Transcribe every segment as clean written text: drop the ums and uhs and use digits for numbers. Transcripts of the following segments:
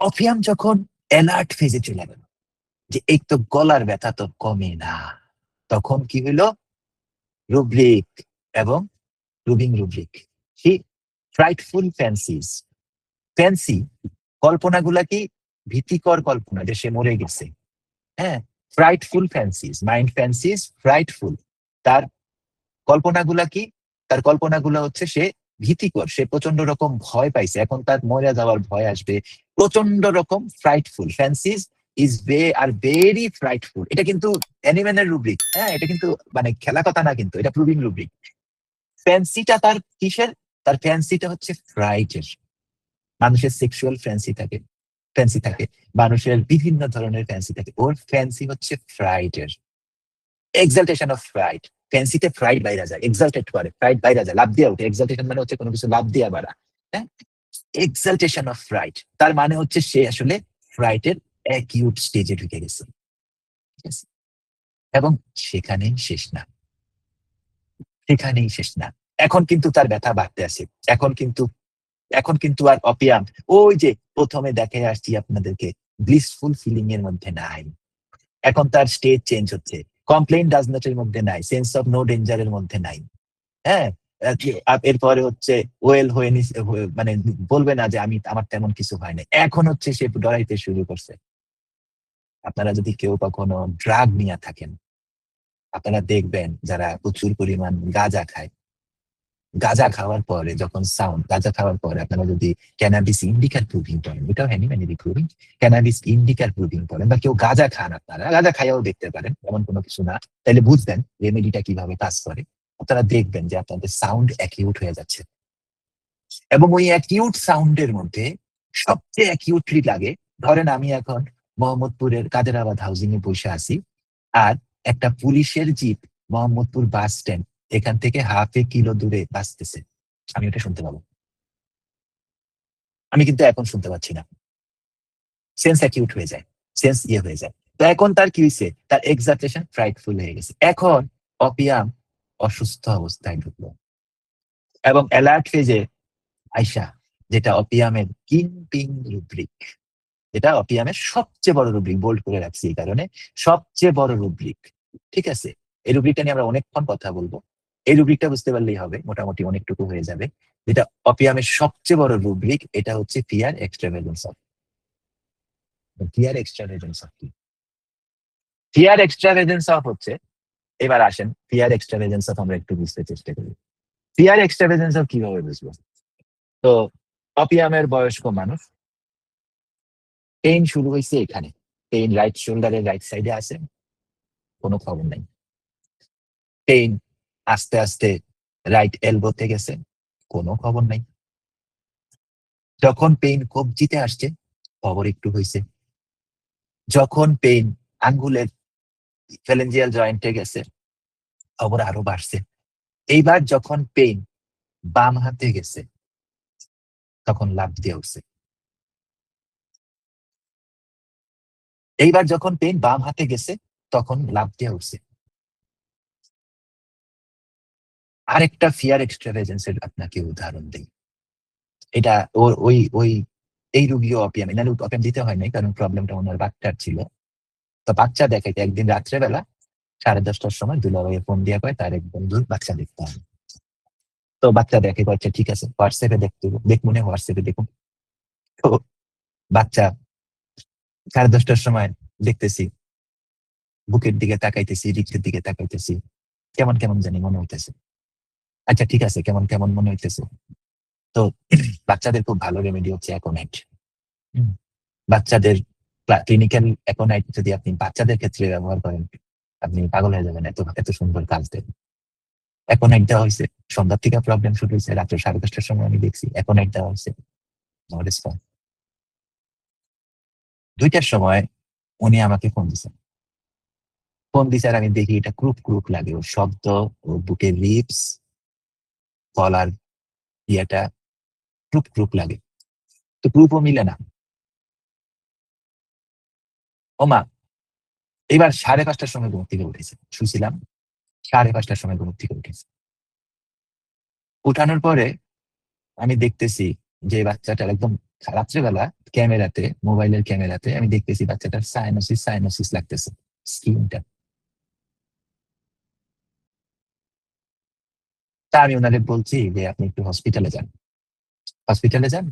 অফিয়াম যখন অ্যালার্ট ফেজে চলে গেল, যে এই তো গলার ব্যথা তো কমে না, তখন কি হইল? রুব্রিক এবং রুবিং রুব্রিক, কি ফ্রাইটফুল ফ্যান্সিস। ফ্যান্সি কল্পনাগুলা কি ভীতিকর কল্পনা যে সে মরে গেছে। হ্যাঁ, ফ্রাইটফুল ফ্যান্সিস, মাইন্ড ফ্যান্সিস ফ্রাইটফুল। তার কল্পনাগুলা কি? তার কল্পনাগুলো হচ্ছে সে ভীতিকর, সে প্রচন্ড রকম ভয় পাইছে, এখন তার মরে যাওয়ার ভয় আসবে, প্রচন্ড রকম frightful. Fancies is are very frightful. এটা কিন্তু অ্যানিম্যানের রুব্রিক, হ্যাঁ, এটা কিন্তু মানে খেলা কথা না, কিন্তু এটা প্রুভিং রুব্রিক। ফ্যান্সিটা তার কিসের? তার ফ্যান্সিটা হচ্ছে ফ্রাইটের। মানুষের সেক্সুয়াল ফ্যান্সি থাকে, মানুষের বিভিন্ন ধরনের ফ্যান্সি থাকে, ওর ফ্যান্সি হচ্ছে ফ্রাইটের। এক্সালটেশন অফ ফ্রাইট। ফ্যান্সিতে ফ্রাইট বাইরা যায়, এক্সাল্টেড করে, ফ্রাইট বাইরা যায়, লাভ দিয়ে ওঠে। এক্সালটেশন মানে হচ্ছে কোনো কিছু লাভ দিয়ে বাড়া। হ্যাঁ, এক্সালটেশন অফ ফ্রাইট, তার মানে হচ্ছে সে আসলে ফ্রাইটের অ্যাকিউট স্টেজে ঢুকে গেছে। ঠিক আছে? এবং সেখানেই শেষ না, সেখানেই শেষ না। এখন কিন্তু তার ব্যথা বাড়তে আছে। এখন কিন্তু আর অপিয়াম ওই যে প্রথমে দেখে আসছি আপনাদেরকে ব্লিসফুল ফিলিং এর মধ্যে নাই। এখন তার স্টেজ চেঞ্জ হচ্ছে, কমপ্লেইন ডাজ নট এর মধ্যে নাই, সেন্স অফ নো ডেঞ্জারের মধ্যে নাই। হ্যাঁ, এরপরে হচ্ছে ওয়েল হয়ে মানে বলবে না যে আমার তেমন কিছু হয় না, এখন হচ্ছে সে ডরাইতে শুরু করছে। আপনারা যদি কেউ কখনো ড্রাগ নিয়ে থাকেন, আপনারা দেখবেন যারা প্রচুর পরিমাণ গাঁজা খায়, গাঁজা খাওয়ার পরে যখন গাঁজা খাওয়ার পরে আপনারা যদি ক্যানাবিস ইন্ডিকার প্রুভিং পড়েন, এটাও হ্যানিম্যানের প্রুভিং, ক্যানাবিস ইন্ডিকার প্রুভিং পড়েন, বা কেউ গাঁজা খান, আপনারা গাঁজা খাইয়াও দেখতে পারেন, এমন কোনো কিছু না, তাহলে বুঝবেন রেমেডিটা কিভাবে কাজ করে। আপনারা দেখবেন যে আপনাদের সাউন্ড অ্যাকিউট হয়ে যাচ্ছে, এবং ওই অ্যাকিউট সাউন্ডের মধ্যে সবচেয়ে অ্যাকিউটলি লাগে। ধরেন আমি এখন মোহাম্মদপুরের কাদেরাবাদ হাউজিং এ বসে আছি, আর একটা পুলিশের জিপ মোহাম্মদপুর বাস স্ট্যান্ড এখান থেকে হাফ কিলো দূরে বাঁচতেছে, আমি ওটা শুনতে পাবো। আমি কিন্তু এখন শুনতে পাচ্ছি না, সেন্স অ্যাকিউট হয়ে যায়, সেন্স হয়ে যায়। তো এখন তার কি হয়েছে? তার এক্সালটেশন ফ্রাইটফুল হয়ে গেছে। এখন অপিয়াম অসুস্থ অবস্থায় ঢুকলো, এবং অ্যালার্ট ফেজে আইসা, যেটা অপিয়ামের কিংপিং রুব্রিক, যেটা অপিয়ামের সবচেয়ে বড় রুব্রিক, বোল্ড করে রাখছি এই কারণে, সবচেয়ে বড় রুব্রিক। ঠিক আছে, এই রুব্রিকটা নিয়ে আমরা অনেকক্ষণ কথা বলবো। এই রুব্রিকটা বুঝতে পারলেই হবে, মোটামুটি অনেকটুকু হয়ে যাবে। যেটা অপিয়ামের সবচেয়ে বড় রুব্রিক, এটা হচ্ছে ফিয়ার এক্সট্রাভেগেন্স অফ। ফিয়ার এক্সট্রাভেগেন্স অফ কি? ফিয়ার এক্সট্রাভেগেন্স অফ হচ্ছে, এবার আসেন ফিয়ার এক্সট্রাভেগেন্স অফ আমরা একটু বুঝতে চেষ্টা করি। ফিয়ার এক্সট্রাভেগেন্স অফ কিভাবে বুঝবো? তো অপিয়ামের বয়স্ক মানুষ, পেইন শুরু হয়েছে এখানে, পেইন রাইট শোল্ডারের রাইট সাইডে আছে, কোনো খবর নাই। পেইন আস্তে আস্তে রাইট এলবোতে গেছে, কোনো খবর নাই। যখন পেইন কবজিতে আসছে, খবর একটু হয়েছে। যখন পেইন আঙ্গুলের ফ্যালেঞ্জিয়াল জয়েন্টে গেছে, খবর আরো বাড়ছে। এইবার যখন পেইন বাম হাতে গেছে, তখন লাফ দিয়ে উঠছে। এইবার যখন পেইন বাম হাতে গেছে, তখন লাফ দিয়ে উঠছে। আরেকটা ফিয়ার এক্সট্রাভেজেন্সের আপনাকে উদাহরণ দিই। এটা ওর ওই ওই এই রুগীও অপিয়াম, এনার অপিয়াম দিতে হয় নাই, কারণ প্রবলেমটা ওনার বাচ্চার ছিল। তো বাচ্চা দেখাইতে একদিন রাত্রেবেলা 10:30টার সময় দুলাভাইয়ে ফোন দিয়ে কয় তার এক বন্ধুর বাচ্চা দেখতে হবে। তো বাচ্চা দেখে, কয়েছে ঠিক আছে, হোয়াটসঅ্যাপে দেখমনে হোয়াটসঅ্যাপে দেখুন। তো বাচ্চা 10:30টার সময় দেখতেছি, বুকের দিকে তাকাইতেছি, রিক্সের দিকে তাকাইতেছি, কেমন কেমন জানি মনে হইতেছে। আচ্ছা ঠিক আছে, কেমন কেমন মনে হইতেছে। তো বাচ্চাদের খুব ভালো রেমেডি হচ্ছে অ্যাকোনাইট। বাচ্চাদের ক্লিনিক্যাল অ্যাকোনাইট যদি আপনি বাচ্চাদের ক্ষেত্রে ব্যবহার করেন, আপনি পাগল হয়ে যাবেন, এত এত সুন্দর কাজ দেন। অ্যাকোনাইট দেওয়া হয়েছে, সন্ধ্যার থেকে প্রবলেম শুরু হয়েছে, রাত্রে 10:30টার সময় আমি দেখছি অ্যাকোনাইট দেওয়া হয়েছে, নো রেসপন্স। 2টার সময় উনি আমাকে ফোন দিছে, আর আমি দেখি এটা ক্রুপ ক্রুপ লাগে, ওর শব্দ, ওর বুকের লিপস, গলার ইয়েটা ক্রুপ ক্রুপ লাগে। তো ক্রুপও মিলে না। ওমা, এবার 5:30টার সময় ঘুম থেকে উঠেছে, শুছিলাম, 5:30টার সময় ঘুম থেকে উঠেছে। উঠানোর পরে আমি দেখতেছি যে বাচ্চাটার একদম রাত্রেবেলা ক্যামেরাতে, মোবাইলের ক্যামেরাতে আমি দেখতেছি বাচ্চাটার সাইনোসিস লাগতেছে স্কিনটা। তা আমি ওনারে বলছি যে আপনি একটু হসপিটালে যান,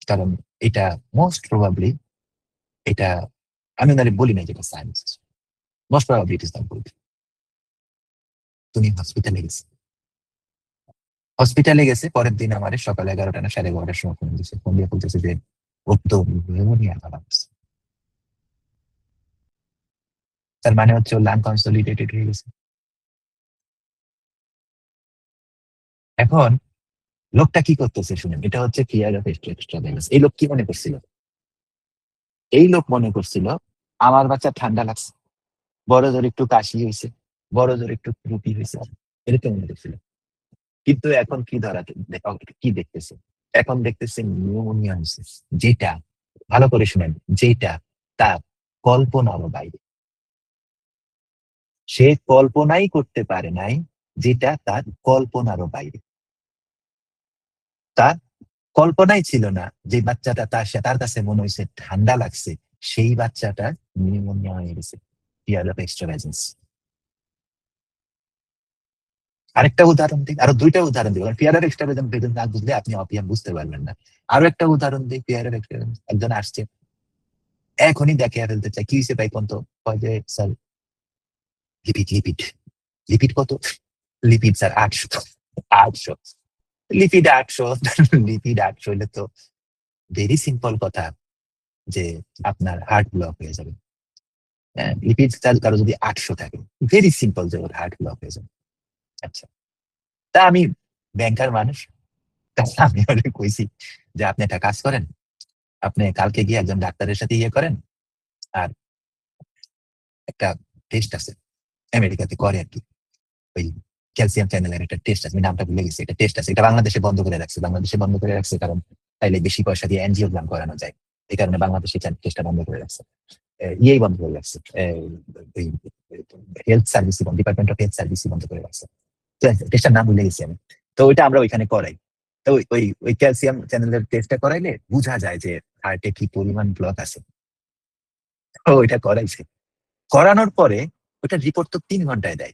কারণ এটা মোস্ট প্রবাবলি এটা, আমি ওনারে বলি না যেটা cyanosis, most probably it is the good. তুমি হসপিটালে গেছে পরের দিন আমার সকাল 11টা না 11:30টার সময় ফোন দিচ্ছে, ফোন দিয়ে বলতেছে যে ওর তো নিউমোনিয়া ধরা পড়ছে। তার মানে হচ্ছে ওর লাং কনসলিডেটেড হয়ে গেছে। এখন লোকটা কি করতেছে শুনেন, এটা হচ্ছে ফিয়ার অফ এক্সট্রাভ্যাগান্স। এই লোক কি মনে করছিল? এই লোক মনে করছিল আমার বাচ্চা ঠান্ডা লাগছে, বড় জোর একটু কাশি হয়েছে, বড় জোর একটু রুটি হয়েছে, এরকম মনে করছিল। কিন্তু এখন কি কি দেখতেছে? এখন দেখতেছে নিউমোনিয়া হয়েছে, যেটা, ভালো করে শুনেন, যেটা তার কল্পনারও বাইরে। সে কল্পনাই করতে পারে নাই, যেটা তার কল্পনারও বাইরে। তার কল্পনাই ছিল না যে বাচ্চাটা তার কাছে মনে হয়েছে ঠান্ডা লাগছে, সেই বাচ্চাটা নিউমোনিয়া হয়ে গেছে। Fear of extravagance. আরেকটা উদাহরণ দিই, আরো দুইটা উদাহরণ দিই, ফিয়ার অফ এক্সট্রাভ্যাগেন্স না বুঝলে আপনি অপিয়াম বুঝতে পারবেন না। আরো একটা উদাহরণ দিই ফিয়ার অফ এক্সট্রাভ্যাগেন্স। একজন আসছে, এখনই দেখে ফেলতে চায়, কি হয়েছে ভাই কোন তো? কয় যে স্যার লিপিড লিপিড কত? Lipid sir 800। লিপিড 800। লিপিড 800 হলে তো ভেরি সিম্পল কথা যে আপনার হার্ট ব্লক হয়ে যাবে। লিপিড কারো যদি 800 থাকে, ভেরি সিম্পল যে ওর হার্ট ব্লক হয়ে যাবে। আচ্ছা, তা আমি ব্যাংকার মানুষ, তা আমি ওরে কইছি যে আপনি একটা কাজ করেন, আপনি কালকে গিয়ে একজন ডাক্তারের সাথে ইয়ে করেন, আর একটা টেস্ট আছে আমেরিকাতে করে আর কি, ওই ক্যালসিয়াম চ্যানেলের একটা টেস্ট আছে, আমি নামটা ভুলে গেছি, একটা টেস্ট আছে, এটা বাংলাদেশে বন্ধ করে রাখছে। বাংলাদেশে বন্ধ করে রাখছে কারণ তাইলে বেশি পয়সা দিয়ে এনজিওগ্রাম করানো যায়, এই কারণে বাংলাদেশে টেস্টটা বন্ধ করে রাখছে। ইয়েই বন্ধ করে রাখছে, health service, department of health service বন্ধ করে রাখছে। টেস্টটার নাম ভুলে গেছি আমি। তো ওইটা আমরা ওইখানে করাই। তো ওই ক্যালসিয়াম চ্যানেলের টেস্টটা করাইলে বোঝা যায় যে হার্টে কি পরিমাণ ব্লক আছে। তো ওইটা করাইছে, করানোর পরে ওইটা রিপোর্ট তো 3 ঘন্টায় দেয়।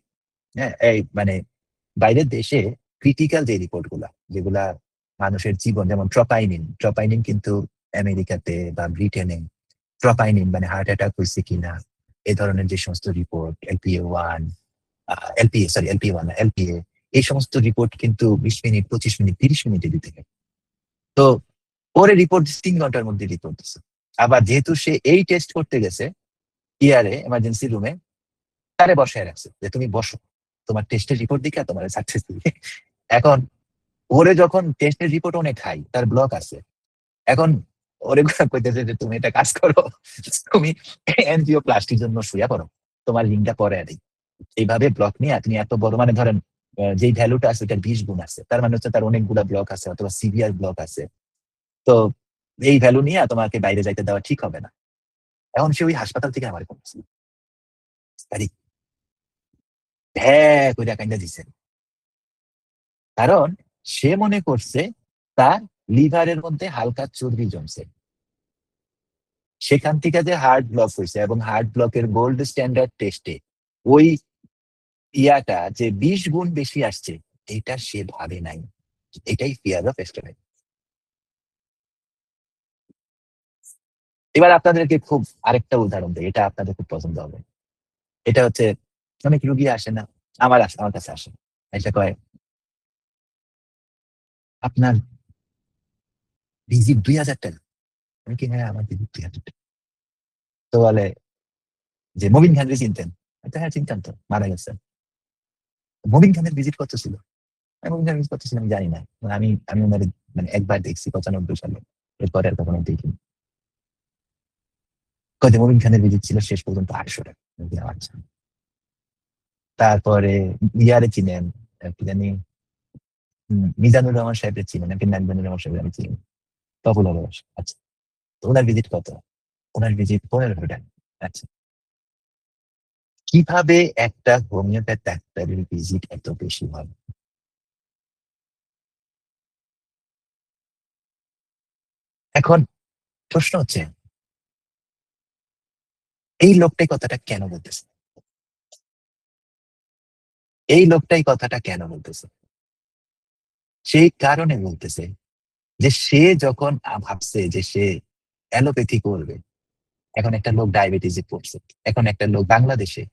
হ্যাঁ, এই মানে বাইরের দেশে ক্রিটিক্যাল যে রিপোর্ট গুলা, যেগুলা মানুষের জীবন, যেমন ট্রপাইনিন কিন্তু আমেরিকাতে বা ব্রিটেনে, ট্রপাইনিন মানে হার্ট অ্যাটাক হয়েছে কিনা এই ধরনের যে সমস্ত রিপোর্ট, এলপিএ 1, এলপিএ 1 না এলপিএ, এই সমস্ত রিপোর্ট কিন্তু 20 মিনিট, 25 মিনিট, 30 মিনিটে দিতে হয়। তো ওরে রিপোর্ট 3 ঘন্টার মধ্যে রিপোর্ট দিচ্ছে। আবার যেহেতু সে এই টেস্ট করতে গেছে ইয়ারে এমার্জেন্সি রুমে, তারে বসায় রাখছে যে তুমি বসো, তোমার টেস্টের রিপোর্ট দিকে তোমার সাকসেস দিবে। এখন ওরে যখন টেস্টের রিপোর্ট অনেক হাই, তার ব্লক আছে, এখন ওরে কইতেছে যে তুমি এটা কাজ করো, তুমি এনজিও প্লাস্টির জন্য শুয়ে পড়ো, তোমার লিঙ্কটা পরে দিই। এইভাবে ব্লক নিয়ে তুমি এত বড়, মানে ধরেন যেই ভ্যালুটা আছে ওটার 20 গুণ আছে, তার মানে হচ্ছে তার অনেকগুলা ব্লক আছে অথবা সিভিয়ার ব্লক আছে। তো এই ভ্যালু নিয়ে তোমাকে বাইরে যাইতে দেওয়া ঠিক হবে না। এখন সে ওই হাসপাতাল থেকে আমার করছে, হ্যাঁ কইরা কাইন্দা দিছে, কারণ সে মনে করছে তার লিভারের মধ্যে হালকা চর্বি জমছে, সেখান থেকে যে হার্ট ব্লক হয়েছে, এবং হার্ট ব্লকের গোল্ড স্ট্যান্ডার্ড টেস্টে ওই ইয়াটা যে 20 গুণ বেশি আসছে, এটা সে ভাবে নাই। এটাই ফিয়ার অফ এস্টিমেট। এবার আপনাদেরকে খুব আরেকটা উদাহরণ দেয়, এটা আপনাদের খুব পছন্দ হবে। এটা হচ্ছে অনেক রুগী আসে না, আমার কাছে আসে, এটা কয় আপনার ভিজিট 2000 টাকা। আমি কি, হ্যাঁ আমার ভিজিট 2000 টাকা। তো বলে যে মবিন খানকে চিনতেন? হ্যাঁ চিনতাম, তো মারা গেছে। মবিন খানের ভিজিট কত ছিল? আমি মবিন খানের ভিজিট কত ছিল আমি জানি না, আমি আমি ওনার মানে একবার দেখছি 95 সালে, এরপরে আর কখনো দেখিনি। কত মবিন খানের ভিজিট ছিল শেষ পর্যন্ত 800 টাকা। আচ্ছা, তারপরে ইয়ারে চিনেন, কি জানি, মিজানুর রহমান সাহেবের চিনেন নাকি? মিজানুর রহমান সাহেব আমি চিনি, তখন হলো। আচ্ছা, তো ওনার ভিজিট কত? ওনার ভিজিট 1500 টাকা। আচ্ছা, কিভাবে একটা হোমিওপ্যাথ ডাক্তারের ভিজিট এত বেশি হয়? এখন প্রশ্ন হচ্ছে এই লোকটাই কথাটা কেন বলতেছে? এই লোকটাই কথাটা কেন বলতেছে? সেই কারণে বলতেছে যে সে যখন ভাবছে যে সে অ্যালোপ্যাথি করবে, এখন একটা লোক ডায়াবেটিসে পড়ছে, এখন একটা লোক বাংলাদেশে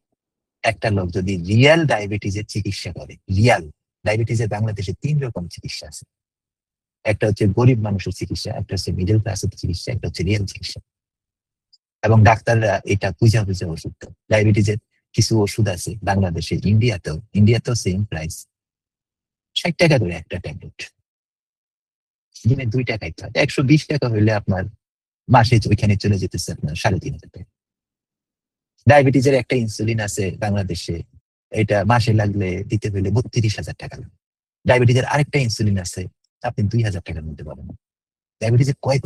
একটা লোক যদি রিয়াল ডায়াবেটিসের চিকিৎসা করে, রিয়াল ডায়াবেটিসের বাংলাদেশে ৩ রকম চিকিৎসা আছে। একটা হচ্ছে গরিব মানুষের চিকিৎসা, একটা হচ্ছে মিডল ক্লাসের চিকিৎসা, একটা হচ্ছে রিয়েল চিকিৎসা। এবং ডাক্তাররা এটা বুঝা বুঝা ওষুধ দেয়। ডায়াবেটিসের কিছু ওষুধ আছে বাংলাদেশে, ইন্ডিয়াতেও সেম প্রাইস, ৬০ টাকা করে একটা ট্যাবলেট, দিনে ২টা খাইতে হয়। ১২০ টাকা হইলে আপনার মাসে ওইখানে চলে যেতেছে আপনার ৩,৫০০ টাকা। ডায়াবেটিসের একটা ইনসুলিন আছে বাংলাদেশে, এটা মাসে লাগলে দিতে হইলে ৩২,০০০ টাকা লাগে। ডায়াবেটিসের আরেকটা ইনসুলিন আছে, আপনি ২,০০০ টাকার মধ্যে পাবেন। ডায়াবেটিসের কয়েক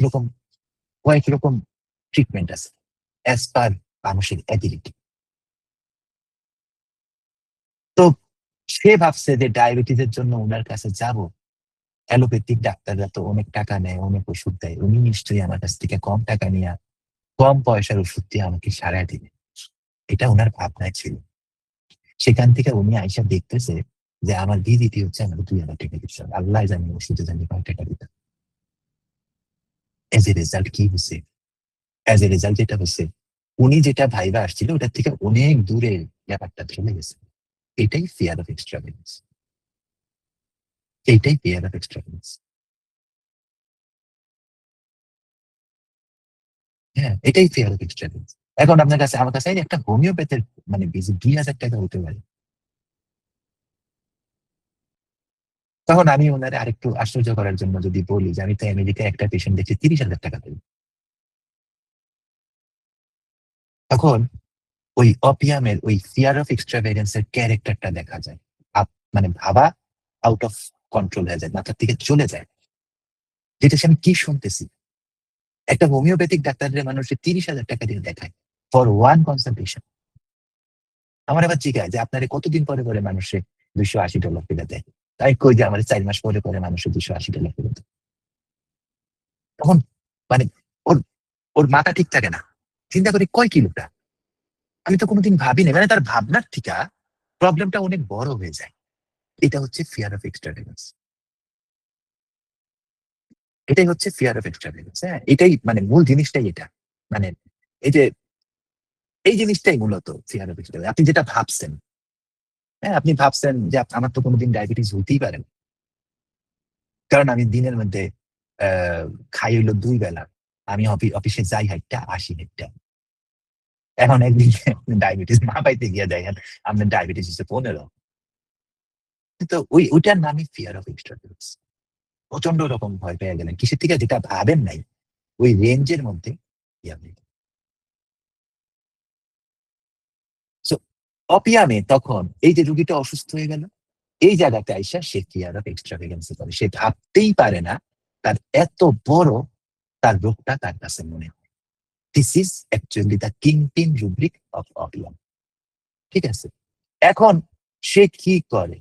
রকম ট্রিটমেন্ট আছে অ্যাজ পার মানুষের অ্যাবিলিটি। তো সে ভাবছে যে ডায়াবেটিসের জন্য উনার কাছে যাব, অ্যালোপ্যাথিক ডাক্তাররা তো অনেক টাকা নেয়, অনেক ওষুধ দেয়, উনি নিশ্চয়ই আমার কাছ থেকে কম টাকা নিয়ে কম পয়সার ওষুধ দিয়ে আমাকে সারায় দিবে। এটা উনার ভাবনায় ছিল। সেখান থেকে উনি আইসা দেখতেছে যে আমার ভিজিটি হচ্ছে আমাকে ২,০০০ টাকা দিচ্ছে, আল্লাহ জানি ওষুধে জানি কয় টাকা দিতে। এজ এ রেজাল্ট কি হচ্ছে? এজ এ রেজাল্ট যেটা হচ্ছে, উনি যেটা ভাইবা আসছিল ওটার থেকে অনেক দূরে ব্যাপারটা চলে গেছে। এটাই ফিয়ার অফ এক্সট্রাভেলেন্স। এইটাই ফিয়ার অফ এক্সট্রাভেলেন্স। হ্যাঁ, এটাই ফিয়ার অফ এক্সট্রাভেলেন্স। এখন আপনার কাছে আমার কাছে একটা হোমিওপ্যাথের মানে ভিজিট ২,০০০ টাকা হতে পারে। তখন আমি ওনারে আরেকটু আশ্চর্য করার জন্য যদি বলি যে আমি তো আমেরিকায় একটা পেশেন্ট দেখছি ৩০,০০০ টাকা দেব। তখন ওই অপিয়ামের ওই ফিয়ার অফ এক্সট্রাভেগেন্স এর ক্যারেক্টারটা দেখা যায়। মানে ভাবা আউট অফ কন্ট্রোল হয়ে যায়, মাথার থেকে চলে যায়। যেটা সে আমি কি শুনতেছি? একটা হোমিওপ্যাথিক ডাক্তারের মানুষের ৩০,০০০ টাকা দিয়ে দেখায় ফর ওয়ান কনসালটেশন। আমার আবার জিজ্ঞাসা যে আপনারে কতদিন পরে পরে মানুষে $২৮০ করে দেয়? তাই কই যে আমার ৪ মাস পরে পরে মানুষের $২৮০ করে দেয়। তখন মানে ওর ওর মাথা ঠিক থাকে না। চিন্তা করি কয় কি লোকটা? আমি তো কোনোদিন ভাবিনি। মানে তার ভাবনার থিকা প্রবলেমটা অনেক বড় হয়ে যায়। এটা হচ্ছে ফিয়ার অফ এক্সট্রাভেগেন্স। এটাই হচ্ছে ফিয়ার অফ এক্সট্রাভেগেন্স। হ্যাঁ? এটাই মানে মূল জিনিসটাই এটা। মানে এই যে এই জিনিসটাই মূলত ফিয়ার অফ এক্সট্রাভেগেন্স। আপনি যেটা ভাবছেন, হ্যাঁ? আপনি ভাবছেন যে আমার তো কোনোদিন ডায়াবেটিস হইতেই পারে না। কারণ আমি দিনের মধ্যে আ খাই হইলো ২ বেলা। আমি অফিসে যাই হাইট্টা, আসি হাইট্টা। এখন একদিন আপনি ডায়াবেটিস মাপাইতে গিয়া দেখেন আপনার ডায়াবেটিস হচ্ছে ১৫। তো ওইটার নামই ফিয়ার অফ এক্সট্রাভেগেন্স। প্রচন্ড রকম ভয় পেয়ে গেলেন। কিসের থেকে? যেটা ভাবেন নাই। ওই রেঞ্জের মধ্যে ইয়া নেই। সো অপিয়ামে তখন এই যে রুগীটা অসুস্থ হয়ে গেল, এই জায়গাতে আইসা সে ফিয়ার অফ এক্সট্রাভেগেন্স এ পড়ে। সে ভাবতেই পারে না তার এত বড় তার রোগটা তার কাছে মনে হয়। This is actually the kingpin rubric of opium. ঠিক আছে? এখন সে কি করে?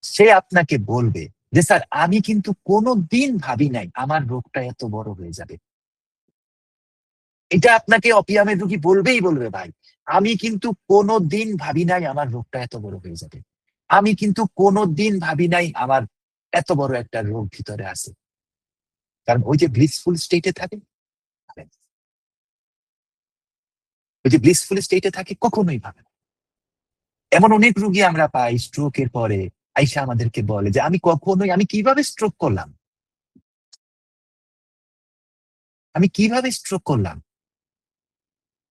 সে আপনাকে বলবে যে, "স্যার আমি কিন্তু কোনদিন ভাবি নাই আমার রোগটা এত বড় হয়ে যাবে।" এটা আপনাকে অপিয়ামের রোগী বলবেই বলবে ভাই। আমি কিন্তু কোনদিন ভাবি নাই আমার রোগটা এত বড় হয়ে যাবে। আমি কিন্তু কোনদিন ভাবি নাই আমার এত বড় একটা রোগ ভিতরে আছে। কারণ ওই যে blissful state এ থাকে, ওই যে blissful state এ থাকে কখনোই ভাবে না। এমন অনেক রোগী আমরা পাই স্ট্রোক এর পরে আইসা আমাদেরকে বলে যে, আমি কিভাবে স্ট্রোক করলাম? আমি কিভাবে স্ট্রোক করলাম?"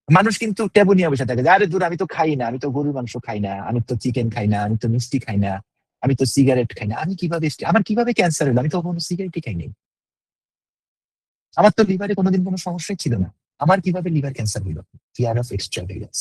মানুষ কিন্তু ট্যাবু নিয়ে বসে থাকে যে, "আরে দূর আমি তো খাই না। আমি তো গরুর মাংস খাই না। আমি তো চিকেন খাই না। আমি তো মিষ্টি খাই না। আমি তো সিগারেট খাই না। আমার কিভাবে ক্যান্সার হলো? আমি তো কখনো সিগারেটই খাই নাই। আমার তো লিভারে কোনদিন কোন সমস্যাই ছিল না। আমার কিভাবে লিভার ক্যান্সার হইল?" Fear of এক্সট্রাভেগেন্স।